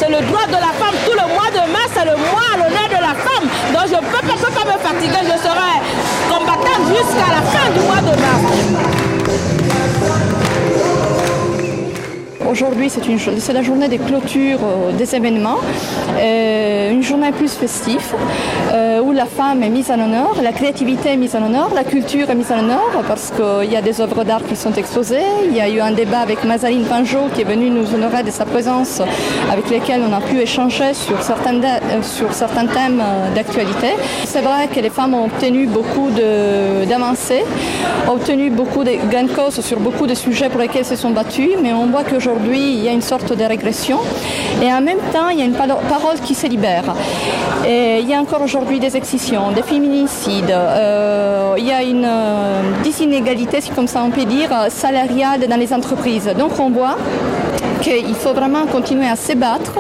c'est le droit de la femme. Tout le mois de mars, c'est le mois à l'honneur de la femme. Donc je ne peux pas me fatiguer, je serai combattante jusqu'à la fin du mois de mars. Aujourd'hui, c'est la journée des clôtures des événements, une journée plus festive où la femme est mise en honneur, la créativité est mise en honneur, la culture est mise en honneur parce qu'il y a des œuvres d'art qui sont exposées. Il y a eu un débat avec Mazaline Pinjot qui est venue nous honorer de sa présence, avec lesquels on a pu échanger sur certains thèmes d'actualité. C'est vrai que les femmes ont obtenu beaucoup d'avancées, ont obtenu beaucoup de gains de cause sur beaucoup de sujets pour lesquels elles se sont battues, mais on voit qu'aujourd'hui, il y a une sorte de régression et en même temps, il y a une parole qui se libère. Et il y a encore aujourd'hui des excisions, des féminicides, il y a une inégalité, si comme ça on peut dire, salariale dans les entreprises. Donc on voit qu'il faut vraiment continuer à se battre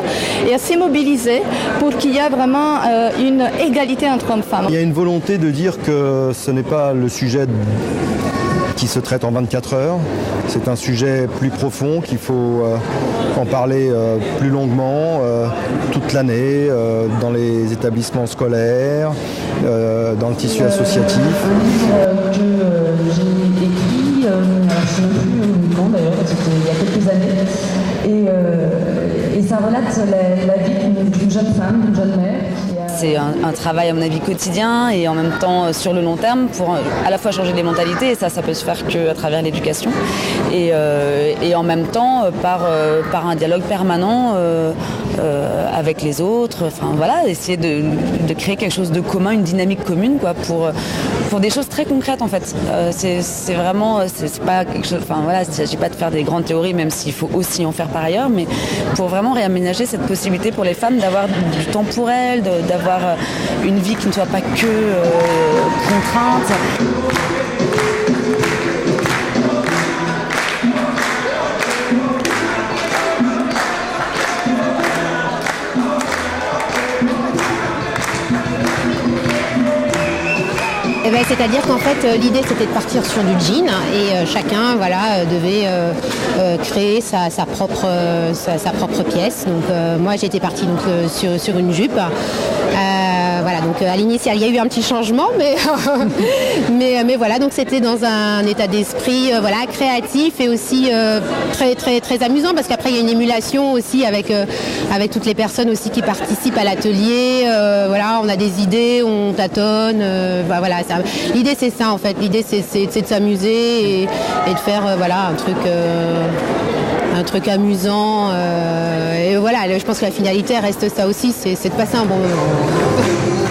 et à se mobiliser pour qu'il y ait vraiment une égalité entre hommes et femmes. Il y a une volonté de dire que ce n'est pas le sujet qui se traite en 24 heures. C'est un sujet plus profond, qu'il faut en parler plus longuement, toute l'année, dans les établissements scolaires, dans le tissu associatif. Que j'ai écrit, je ne sais plus quand d'ailleurs, c'était il y a quelques années, et ça relate la vie d'une jeune femme, d'une jeune mère. C'est un travail à mon avis quotidien et en même temps sur le long terme pour à la fois changer les mentalités et ça peut se faire qu'à travers l'éducation et en même temps par un dialogue permanent avec les autres, enfin voilà, essayer de créer quelque chose de commun, une dynamique commune quoi, pour des choses très concrètes en fait. C'est vraiment, c'est pas quelque chose, enfin voilà, il ne s'agit pas de faire des grandes théories même s'il faut aussi en faire par ailleurs, mais pour vraiment réaménager cette possibilité pour les femmes d'avoir du temps pour elles, d'avoir une vie qui ne soit pas que contrainte. C'est-à-dire qu'en fait, l'idée c'était de partir sur du jean et chacun devait créer sa propre pièce. Donc moi j'étais partie sur une jupe. Donc à l'initial il y a eu un petit changement, mais voilà, donc c'était dans un état d'esprit créatif et aussi très très très amusant parce qu'après il y a une émulation aussi avec toutes les personnes aussi qui participent à l'atelier. On a des idées, on tâtonne. L'idée c'est ça en fait. L'idée c'est de s'amuser et de faire un truc amusant. Et voilà, je pense que la finalité reste ça aussi, c'est de passer un bon moment.